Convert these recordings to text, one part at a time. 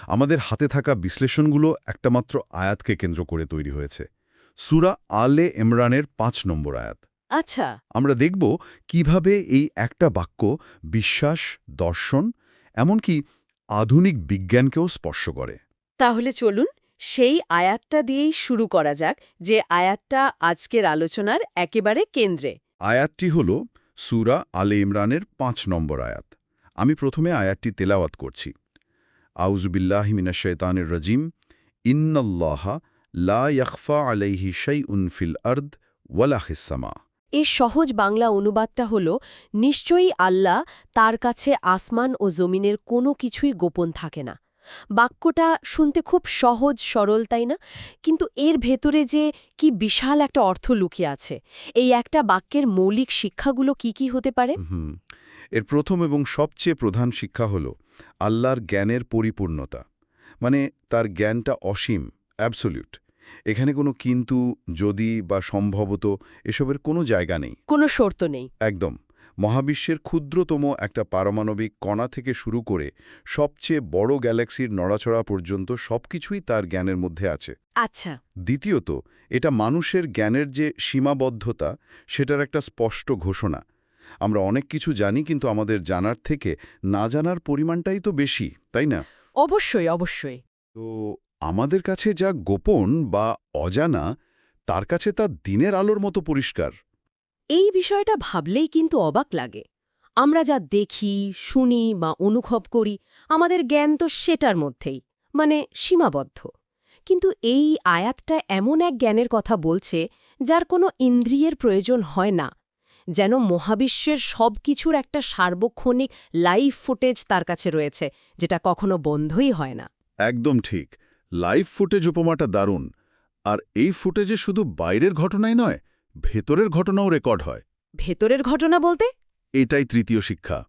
আমাদের হাতে থাকা বিশ্লেষণগুলো একটা মাত্র আয়াতকে কেন্দ্র করে তৈরি হয়েছে। সূরা আলে ইমরানের ৫ নম্বর আয়াত। আচ্ছা। আমরা দেখব কিভাবে এই একটা বাক্য বিশ্বাস, দর্শন, এমনকি আধুনিক বিজ্ঞানকেও স্পর্শ করে। তাহলে চলুন সেই আয়াতটা দিয়েই শুরু করা যাক, যে আয়াতটা আজকের আলোচনার একেবারে কেন্দ্রে। আয়াতটি হল সূরা আলে ইমরানের ৫ নম্বর আয়াত। আমি প্রথমে আয়াতটি তেলাওয়াত করছি। আউযুবিল্লাহি মিনাশ শাইতানির রাজিম। ইন্নাল্লাহা লা ইয়াখফা আলাইহি শাইউন ফিল আরদ ওয়ালা ফিস সামা। এর সহজ বাংলা অনুবাদটা হল, নিশ্চয়ই আল্লাহ, তার কাছে আসমান ও জমিনের কোনো কিছুই গোপন থাকে না। বাক্যটা শুনতে খুব সহজ সরল, তাই না? কিন্তু এর ভেতরে যে কি বিশাল একটা অর্থ লুকিয়ে আছে। এই একটা বাক্যের মৌলিক শিক্ষাগুলো কি কি হতে পারে? এর প্রথম এবং সবচেয়ে প্রধান শিক্ষা হল আল্লাহর জ্ঞানের পরিপূর্ণতা। মানে তার জ্ঞানটা অসীম, অ্যাবসোলিউট। এখানে কোনো কিন্তু, যদি বা সম্ভবত এসবের কোনো জায়গা নেই, কোনো শর্ত নেই। একদম। মহাবিশ্বের ক্ষুদ্রতম একটা পারমাণবিক কণা থেকে শুরু করে সবচেয়ে বড় গ্যালাক্সির নড়াচড়া পর্যন্ত সবকিছুই তার জ্ঞানের মধ্যে আছে। আচ্ছা। দ্বিতীয়ত, এটা মানুষের জ্ঞানের যে সীমাবদ্ধতা, সেটার একটা স্পষ্ট ঘোষণা। আমরা অনেক কিছু জানি, কিন্তু আমাদের জানার থেকে না জানার পরিমাণটাই তো বেশি, তাই না? অবশ্যই, অবশ্যই। তো আমাদের কাছে যা গোপন বা অজানা, তার কাছে তা দিনের আলোর মতো পরিষ্কার। এই বিষয়টা ভাবলেই কিন্তু অবাক লাগে। আমরা যা দেখি, শুনি বা অনুভব করি, আমাদের জ্ঞান তো সেটার মধ্যেই, মানে সীমাবদ্ধ। কিন্তু এই আয়াতটা এমন এক জ্ঞানের কথা বলছে যার কোনো ইন্দ্রিয়ের প্রয়োজন হয় না। যেন মহাবিশ্বের সব কিছুর একটা সার্বক্ষণিক লাইভ ফুটেজ তার কাছে রয়েছে, যেটা কখনো বন্ধই হয় না। একদম ঠিক। লাইভ ফুটেজ উপমাটা দারুণ। আর এই ফুটেজে শুধু বাইরের ঘটনাই নয়, ভেতরের ঘটনাও রেকর্ড হয়। ভেতরের ঘটনা বলতে? এটাই তৃতীয় শিক্ষা।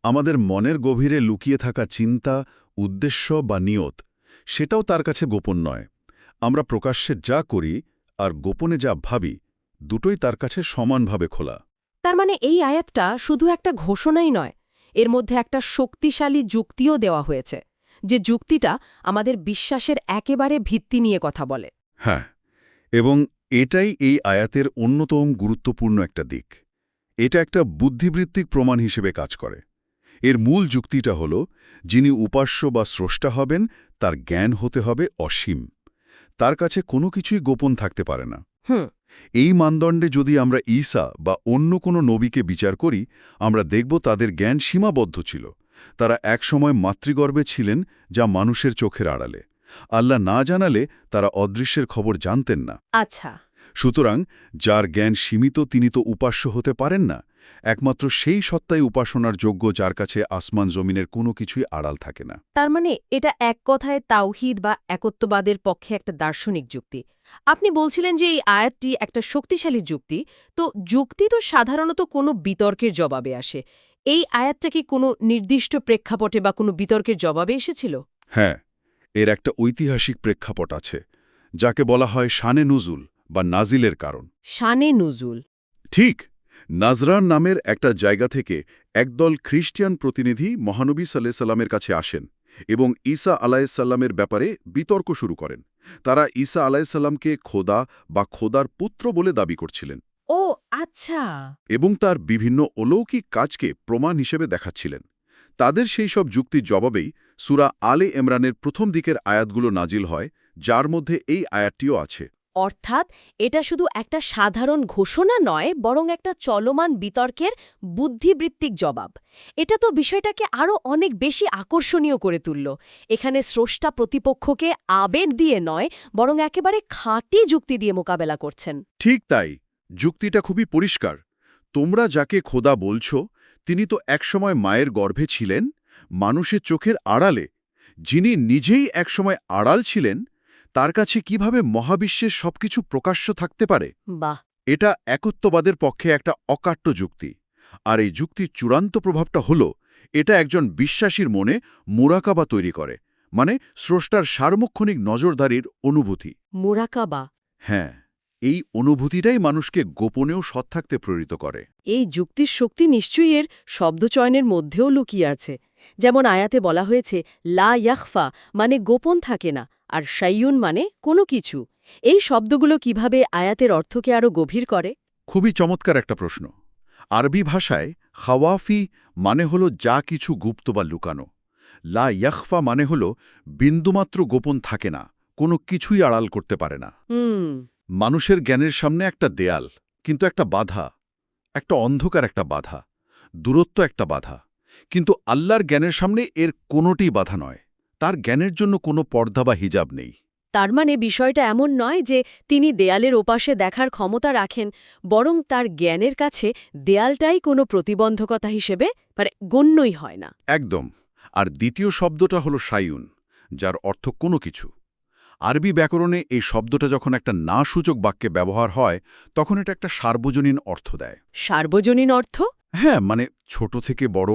আমাদের মনের গভীরে লুকিয়ে থাকা চিন্তা, উদ্দেশ্য বা নিয়ত, সেটাও তার কাছে গোপন নয়। আমরা প্রকাশ্যে যা করি আর গোপনে যা ভাবি, দুটোই তার কাছে সমানভাবে খোলা। তার মানে এই আয়াতটা শুধু একটা ঘোষণাই নয়, এর মধ্যে একটা শক্তিশালী যুক্তিও দেওয়া হয়েছে, যে যুক্তিটা আমাদের বিশ্বাসের একেবারে ভিত্তি নিয়ে কথা বলে। হ্যাঁ, এবং এটাই এই আয়াতের অন্যতম গুরুত্বপূর্ণ একটা দিক। এটা একটা বুদ্ধিবৃত্তিক প্রমাণ হিসেবে কাজ করে। এর মূল যুক্তিটা হল, যিনি উপাস্য বা স্রষ্টা হবেন, তার জ্ঞান হতে হবে অসীম। তার কাছে কোনো কিছুই গোপন থাকতে পারে না। এই মানদণ্ডে যদি আমরা ঈসা বা অন্য কোনো নবীকে বিচার করি, আমরা দেখব তাদের জ্ঞান সীমাবদ্ধ ছিল। তারা একসময় মাতৃগর্ভে ছিলেন, যা মানুষের চোখের আড়ালে। আল্লাহ না জানালে তারা অদৃশ্যের খবর জানতেন না। আচ্ছা। সুতরাং যার জ্ঞান সীমিত, তিনি তো উপাস্য হতে পারেন না। একমাত্র সেই সত্তাই উপাসনার যোগ্য, যার কাছে আসমান জমিনের কোনো কিছুই আড়াল থাকে না। তার মানে এটা এক কথায় তাওহীদ বা একত্ববাদের পক্ষে একটা দার্শনিক যুক্তি। আপনি বলছিলেন যে এই আয়াতটি একটা শক্তিশালী যুক্তি। তো যুক্তি তো সাধারণত কোনো বিতর্কের জবাবে আসে। এই আয়াতটা কি কোনো নির্দিষ্ট প্রেক্ষাপটে বা কোনো বিতর্কের জবাবে এসেছিল? হ্যাঁ, এর একটা ঐতিহাসিক প্রেক্ষাপট আছে, যাকে বলা হয় শানে নুজুল বা নাজিলের কারণ। শানে নুজুল। ঠিক। নাজরান নামের একটা জায়গা থেকে একদল খ্রিস্টিয়ান প্রতিনিধি মহানবী সাল্লাল্লাহু সাল্লামের কাছে আসেন এবং ঈসা আলাইহিসসালামের ব্যাপারে বিতর্ক শুরু করেন। তারা ঈসা আলাইহিসসালামকে খোদা বা খোদার পুত্র বলে দাবি করছিলেন ও আচ্ছা। এবং তার বিভিন্ন অলৌকিক কাজকে প্রমাণ হিসেবে দেখাচ্ছিলেন। তাদের সেই সব যুক্তির জবাবেই সূরা আলে ইমরানের প্রথম দিকের আয়াতগুলো নাজিল হয়, যার মধ্যে এই আয়াতটিও আছে। অর্থাৎ এটা শুধু একটা সাধারণ ঘোষণা নয়, বরং একটা চলমান বিতর্কের বুদ্ধিবৃত্তিক জবাব। এটা তো বিষয়টাকে আরও অনেক বেশি আকর্ষণীয় করে তুলল। এখানে স্রষ্টা প্রতিপক্ষকে আবেগ দিয়ে নয়, বরং একেবারে খাঁটি যুক্তি দিয়ে মোকাবেলা করছেন। ঠিক তাই। যুক্তিটা খুবই পরিষ্কার। তোমরা যাকে খোদা বলছ, তিনি তো একসময় মায়ের গর্ভে ছিলেন, মানুষের চোখের আড়ালে। যিনি নিজেই একসময় আড়াল ছিলেন, তার কাছে কিভাবে মহাবিশ্বের সবকিছু প্রকাশ্য থাকতে পারে? বাহ! এটা একত্ববাদের পক্ষে একটা অকাট্য যুক্তি। আর এই যুক্তির চূড়ান্ত প্রভাবটা হল, এটা একজন বিশ্বাসীর মনে মুরাকাবা তৈরি করে, মানে স্রষ্টার সার্বক্ষণিক নজরদারির অনুভূতি। মুরাকাবা। হ্যাঁ, এই অনুভূতিটাই মানুষকে গোপনেও সৎ থাকতে প্রেরিত করে। এই যুক্তির শক্তি নিশ্চয়ই এর শব্দচয়নের মধ্যেও লুকিয়ে আছে। যেমন আয়াতে বলা হয়েছে লা ইয়াখফা মানে গোপন থাকে না, আর শাইয়ুন মানে কোনো কিছু। এই শব্দগুলো কিভাবে আয়াতের অর্থকে আরও গভীর করে? খুবই চমৎকার একটা প্রশ্ন। আরবি ভাষায় খাওয়াফি মানে হলো যা কিছু গুপ্ত বা লুকানো। লা ইয়াখফা মানে হলো বিন্দুমাত্র গোপন থাকে না, কোনো কিছুই আড়াল করতে পারে না। মানুষের জ্ঞানের সামনে একটা দেয়াল, কিন্তু একটা বাধা, একটা অন্ধকার, একটা বাধা, দূরত্ব, একটা বাধা। কিন্তু আল্লাহর জ্ঞানের সামনে এর কোনোটি বাধা নয়। তার জ্ঞানের জন্য কোনো পর্দা বা হিজাব নেই। তার মানে বিষয়টা এমন নয় যে তিনি দেয়ালের ওপাশে দেখার ক্ষমতা রাখেন, বরং তার জ্ঞানের কাছে দেয়ালটাই কোনো প্রতিবন্ধকতা হিসেবে গণ্যই হয় না। একদম। আর দ্বিতীয় শব্দটা হলো শাইউন, যার অর্থ কোনো কিছু। আরবি ব্যাকরণে এই শব্দটা যখন একটা না সূচক বাক্যে ব্যবহার হয়, তখন এটা একটা সার্বজনীন অর্থ দেয়। সার্বজনীন অর্থ? হ্যাঁ, মানে ছোট থেকে বড়,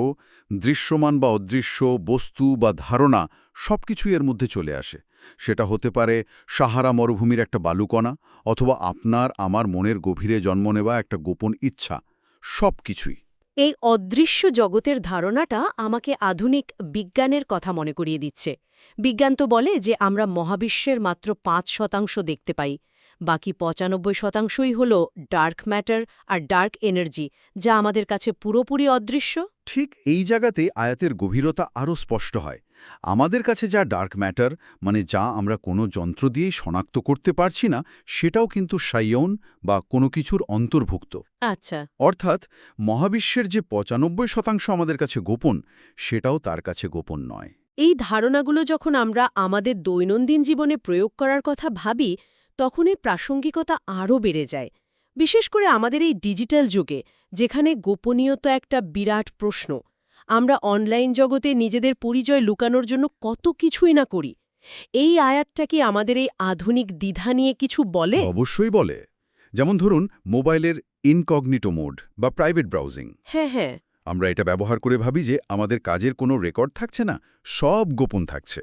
দৃশ্যমান বা অদৃশ্য, বস্তু বা ধারণা সবকিছুই এর মধ্যে চলে আসে। সেটা হতে পারে সাহারা মরুভূমির একটা বালুকণা, অথবা আপনার আমার মনের গভীরে জন্ম নেওয়া একটা গোপন ইচ্ছা, সবকিছুই। এই অদৃশ্য জগতের ধারণাটা আমাকে আধুনিক বিজ্ঞানের কথা মনে করিয়ে দিচ্ছে। বিজ্ঞান তো বলে যে আমরা মহাবিশ্বের মাত্র ৫% দেখতে পাই, বাকি ৯৫%ই হল ডার্ক ম্যাটার আর ডার্ক এনার্জি, যা আমাদের কাছে পুরোপুরি অদৃশ্য। ঠিক এই জায়গাতে আয়াতের গভীরতা আরও স্পষ্ট হয়। আমাদের কাছে যা ডার্ক ম্যাটার, মানে যা আমরা কোনো যন্ত্র দিয়েই শনাক্ত করতে পারছি না, সেটাও কিন্তু শাইয়ন বা কোনো কিছুর অন্তর্ভুক্ত। আচ্ছা। অর্থাৎ মহাবিশ্বের যে ৯৫% আমাদের কাছে গোপন, সেটাও তার কাছে গোপন নয়। এই ধারণাগুলো যখন আমরা আমাদের দৈনন্দিন জীবনে প্রয়োগ করার কথা ভাবি, তখন এই প্রাসঙ্গিকতা আরও বেড়ে যায়। বিশেষ করে আমাদের এই ডিজিটাল যুগে, যেখানে গোপনীয়তা একটা বিরাট প্রশ্ন। আমরা অনলাইন জগতে নিজেদের পরিচয় লুকানোর জন্য কত কিছুই না করি। এই আয়াতটা কি আমাদের এই আধুনিক দ্বিধা নিয়ে কিছু বলে? অবশ্যই বলে। যেমন ধরুন মোবাইলের ইনকগনিটো মোড বা প্রাইভেট ব্রাউজিং। হ্যাঁ। আমরা এটা ব্যবহার করে ভাবি যে আমাদের কাজের কোনো রেকর্ড থাকছে না, সব গোপন থাকছে।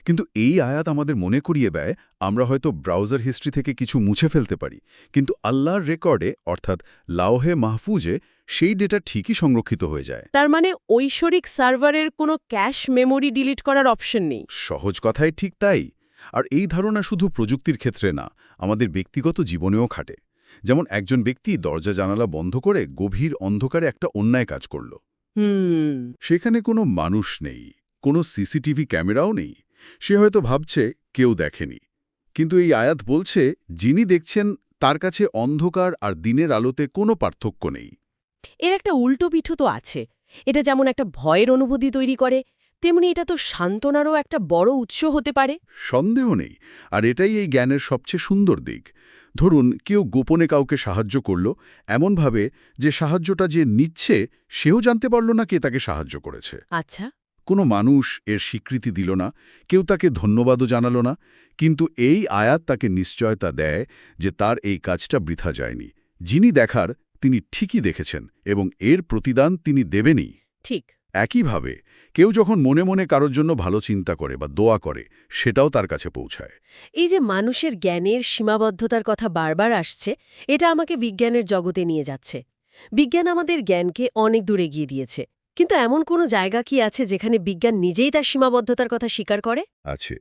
কিন্তু এই আয়াত আমাদের মনে করিয়ে দেয়, আমরা হয়তো ব্রাউজার হিস্ট্রি থেকে কিছু মুছে ফেলতে পারি, কিন্তু আল্লাহর রেকর্ডে অর্থাৎ লাওহে মাহফুজে সেই ডেটা ঠিকই সংরক্ষিত হয়ে যায়। তার মানে ঐশ্বরিক সার্ভারের কোনো ক্যাশ মেমোরি ডিলিট করার অপশন নেই। সহজ কথায় ঠিক তাই। আর এই ধারণা শুধু প্রযুক্তির ক্ষেত্রে না, আমাদের ব্যক্তিগত জীবনেও খাটে। যেমন একজন ব্যক্তি দরজা জানালা বন্ধ করে গভীর অন্ধকারে একটা অন্যায় কাজ করল। সেখানে কোনো মানুষ নেই, কোনো সিসিটিভি ক্যামেরাও নেই। সে হয়তো ভাবছে কেউ দেখেনি। কিন্তু এই আয়াত বলছে, যিনি দেখছেন তার কাছে অন্ধকার আর দিনের আলোতে কোনো পার্থক্য নেই। এর একটা উল্টো পিঠও তো আছে। এটা যেমন একটা ভয়ের অনুভূতি তৈরি করে, তেমনি এটা তো সান্ত্বনারও একটা বড় উৎস হতে পারে। সন্দেহ নেই। আর এটাই এই জ্ঞানের সবচেয়ে সুন্দর দিক। ধরুন কেউ গোপনে কাউকে সাহায্য করল, এমনভাবে যে সাহায্যটা যে নিচ্ছে সেও জানতে পারল না কে তাকে সাহায্য করেছে। আচ্ছা। কোনো মানুষ এর স্বীকৃতি দিল না, কেউ তাকে ধন্যবাদও জানালো না, কিন্তু এই আয়াত তাকে নিশ্চয়তা দেয় যে তার এই কাজটা বৃথা যায়নি। যিনি দেখার তিনি ঠিকই দেখেছেন এবং এর প্রতিদান তিনি দেবেনই। ঠিক। একইভাবে কেউ যখন মনে মনে কারোর জন্য ভালো চিন্তা করে বা দোয়া করে, সেটাও তার কাছে পৌঁছায়। এই যে মানুষের জ্ঞানের সীমাবদ্ধতার কথা বারবার আসছে, এটা আমাকে বিজ্ঞানের জগতে নিয়ে যাচ্ছে। বিজ্ঞান আমাদের জ্ঞানকে অনেক দূর এগিয়ে দিয়েছে, কিন্তু এমন কোনো জায়গা কি আছে যেখানে বিজ্ঞান নিজেই তার সীমাবদ্ধতার কথা স্বীকার করে? আছে,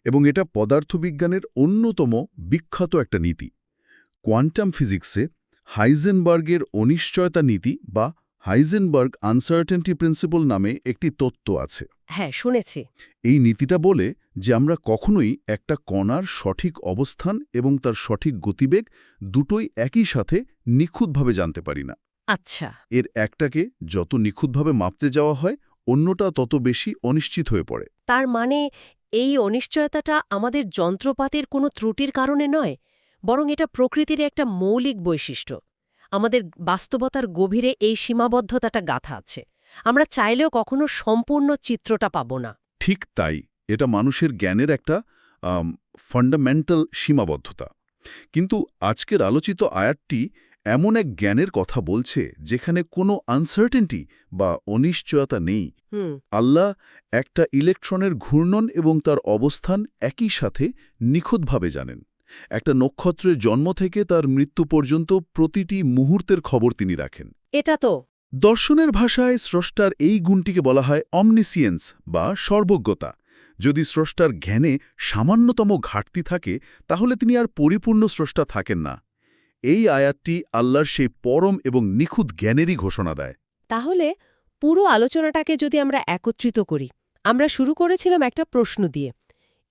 এবং এটা পদার্থবিজ্ঞানের অন্যতম বিখ্যাত একটা নীতি। কোয়ান্টাম ফিজিক্সে হাইজেনবার্গের অনিশ্চয়তা নীতি বা হাইজেনবার্গ আনসার্টেনটি প্রিন্সিপল নামে একটি তত্ত্ব আছে। হ্যাঁ, শুনেছি। এই নীতিটা বলে যে আমরা কখনোই একটা কণার সঠিক অবস্থান এবং তার সঠিক গতিবেগ দুটোই একই সাথে নিখুঁতভাবে জানতে পারি না। আচ্ছা। এর একটাকে যত নিখুঁতভাবে মাপতে যাওয়া হয়, অন্যটা তত বেশি অনিশ্চিত হয়ে পড়ে। তার মানে এই অনিশ্চয়তাটা আমাদের যন্ত্রপাতির কোনো ত্রুটির কারণে নয়, বরং এটা প্রকৃতির একটা মৌলিক বৈশিষ্ট্য। আমাদের বাস্তবতার গভীরে এই সীমাবদ্ধতাটা গাঁথা আছে। আমরা চাইলেও কখনো সম্পূর্ণ চিত্রটা পাব না। ঠিক তাই, এটা মানুষের জ্ঞানের একটা ফান্ডামেন্টাল সীমাবদ্ধতা। কিন্তু আজকের আলোচিত আয়াতটি এমন এক জ্ঞানের কথা বলছে যেখানে কোনো আনসার্টেনটি বা অনিশ্চয়তা নেই। আল্লাহ একটা ইলেকট্রনের ঘূর্ণন এবং তার অবস্থান একই সাথে নিখুঁতভাবে জানেন। একটা নক্ষত্রের জন্ম থেকে তার মৃত্যু পর্যন্ত প্রতিটি মুহূর্তের খবর তিনি রাখেন। এটা তো দর্শনের ভাষায় স্রষ্টার এই গুণটিকে বলা হয় অমনিসিয়েন্স বা সর্বজ্ঞতা। যদি স্রষ্টার জ্ঞানে সামান্যতম ঘাটতি থাকে তাহলে তিনি আর পরিপূর্ণ স্রষ্টা থাকেন না। এই আয়াতটি আল্লাহর সেই পরম এবং নিখুঁত জ্ঞানেরই ঘোষণা দেয়। তাহলে পুরো আলোচনাটাকে যদি আমরা একত্রিত করি, আমরা শুরু করেছিলাম একটা প্রশ্ন দিয়ে।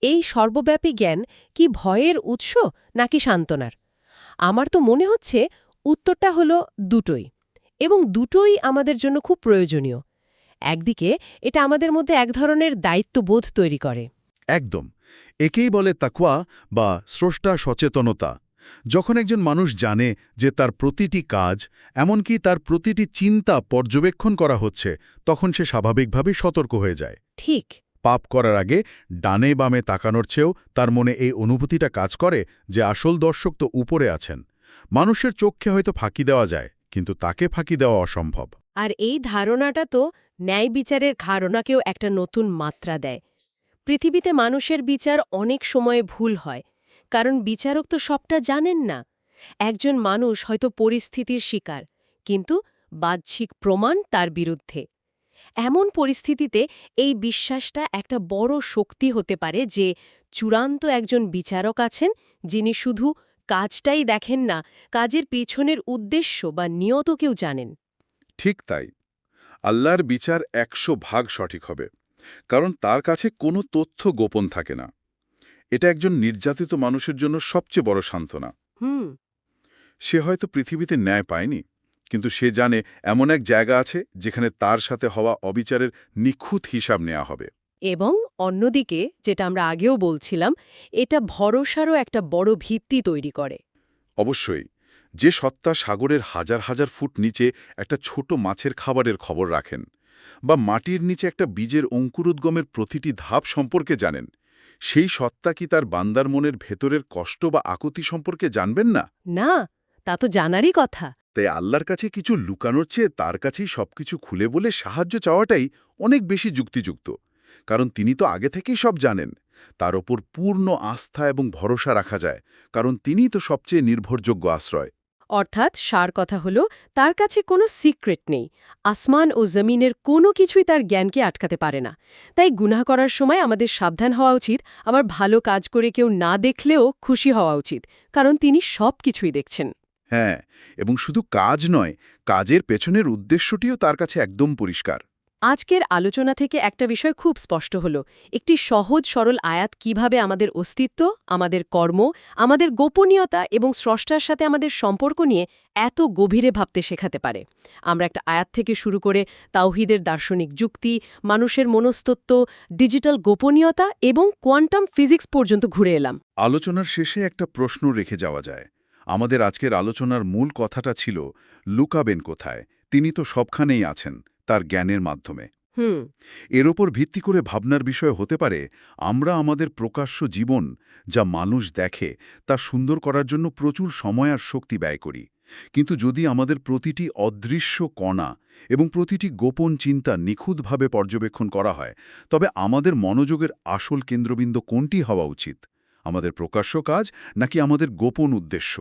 এই সর্বব্যাপী জ্ঞান কি ভয়ের উৎস নাকি সান্ত্বনার? আমার তো মনে হচ্ছে উত্তরটা হলো দুটোই, এবং দুটোই আমাদের জন্য খুব প্রয়োজনীয়। একদিকে এটা আমাদের মধ্যে এক ধরনের দায়িত্ববোধ তৈরি করে। একদম। একেই বলে তাকওয়া বা স্রষ্টা সচেতনতা। যখন একজন মানুষ জানে যে তার প্রতিটি কাজ, এমনকি তার প্রতিটি চিন্তা পর্যবেক্ষণ করা হচ্ছে, তখন সে স্বাভাবিকভাবেই সতর্ক হয়ে যায়। ঠিক। পাপ করার আগে ডানে বামে তাকানোর চেয়েও তার মনে এই অনুভূতিটা কাজ করে যে আসল দর্শক তো উপরে আছেন। মানুষের চোখে হয়তো ফাঁকি দেওয়া যায়, কিন্তু তাকে ফাঁকি দেওয়া অসম্ভব। আর এই ধারণাটা তো ন্যায় বিচারের ধারণাকেও একটা নতুন মাত্রা দেয়। পৃথিবীতে মানুষের বিচার অনেক সময় ভুল হয়, কারণ বিচারক তো সবটা জানেন না। একজন মানুষ হয়তো পরিস্থিতির শিকার, কিন্তু বাহ্যিক প্রমাণ তার বিরুদ্ধে। এমন পরিস্থিতিতে এই বিশ্বাসটা একটা বড় শক্তি হতে পারে যে চূড়ান্ত একজন বিচারক আছেন, যিনি শুধু কাজটাই দেখেন না, কাজের পেছনের উদ্দেশ্য বা নিয়তকেও জানেন। ঠিক তাই। আল্লাহর বিচার ১০০ ভাগ সঠিক হবে, কারণ তার কাছে কোনো তথ্য গোপন থাকে না। এটা একজন নির্যাতিত মানুষের জন্য সবচেয়ে বড় সান্ত্বনা। হুম। সে হয়তো পৃথিবীতে ন্যায় পায়নি, কিন্তু সে জানে এমন এক জায়গা আছে যেখানে তার সাথে হওয়া অবিচারের নিখুঁত হিসাব নেওয়া হবে। এবং অন্যদিকে, যেটা আমরা আগেও বলছিলাম, এটা ভরসারও একটা বড় ভিত্তি তৈরি করে। অবশ্যই, যে সত্তা সাগরের হাজার হাজার ফুট নিচে একটা ছোট মাছের খাবারের খবর রাখেন, বা মাটির নিচে একটা বীজের অঙ্কুরোদ্গমের প্রতিটি ধাপ সম্পর্কে জানেন, সেই সত্তা কি তার বান্দার মনের ভেতরের কষ্ট বা আকুতি সম্পর্কে জানবেন না? না, তা তো জানারই কথা। তাই আল্লাহর কাছে কিছু লুকানোর চেয়ে তার কাছেই সবকিছু খুলে বলে সাহায্য চাওয়াটাই অনেক বেশি যুক্তিযুক্ত। কারণ তিনি তো আগে থেকেই সব জানেন। তার ওপর পূর্ণ আস্থা এবং ভরসা রাখা যায়, কারণ তিনিই তো সবচেয়ে নির্ভরযোগ্য আশ্রয়। অর্থাৎ সার কথা হলো, তার কাছে কোনো সিক্রেট নেই। আসমান ও জমিনের কোনো কিছুই তার জ্ঞানকে আটকাতে পারে না। তাই গুনাহ করার সময় আমাদের সাবধান হওয়া উচিত, আবার ভালো কাজ করে কেউ না দেখলেও খুশি হওয়া উচিত, কারণ তিনি সব কিছুই দেখছেন। হ্যাঁ, এবং শুধু কাজ নয়, কাজের পেছনের উদ্দেশ্যটিও তার কাছে একদম পরিষ্কার। আজকের আলোচনা থেকে একটা বিষয় খুব স্পষ্ট হলো, একটি সহজ সরল আয়াত কিভাবে আমাদের অস্তিত্ব, আমাদের কর্ম, আমাদের গোপনীয়তা এবং স্রষ্টার সাথে আমাদের সম্পর্ক নিয়ে এত গভীরে ভাবতে শেখাতে পারে। আমরা একটা আয়াত থেকে শুরু করে তাওহীদের দার্শনিক যুক্তি, মানুষের মনস্তত্ত্ব, ডিজিটাল গোপনীয়তা এবং কোয়ান্টাম ফিজিক্স পর্যন্ত ঘুরে এলাম। আলোচনার শেষে একটা প্রশ্ন রেখে যাওয়া যায়। আমাদের আজকের আলোচনার মূল কথাটা ছিল, লুকাবেন কোথায়? তিনি তো সবখানেই আছেন, তার জ্ঞানের মাধ্যমে। হুম। এর ওপর ভিত্তি করে ভাবনার বিষয় হতে পারে, আমরা আমাদের প্রকাশ্য জীবন, যা মানুষ দেখে, তা সুন্দর করার জন্য প্রচুর সময় আর শক্তি ব্যয় করি। কিন্তু যদি আমাদের প্রতিটি অদৃশ্য কণা এবং প্রতিটি গোপন চিন্তা নিখুঁতভাবে পর্যবেক্ষণ করা হয়, তবে আমাদের মনোযোগের আসল কেন্দ্রবিন্দু কোনটি হওয়া উচিত? আমাদের প্রকাশ্য কাজ নাকি আমাদের গোপন উদ্দেশ্য?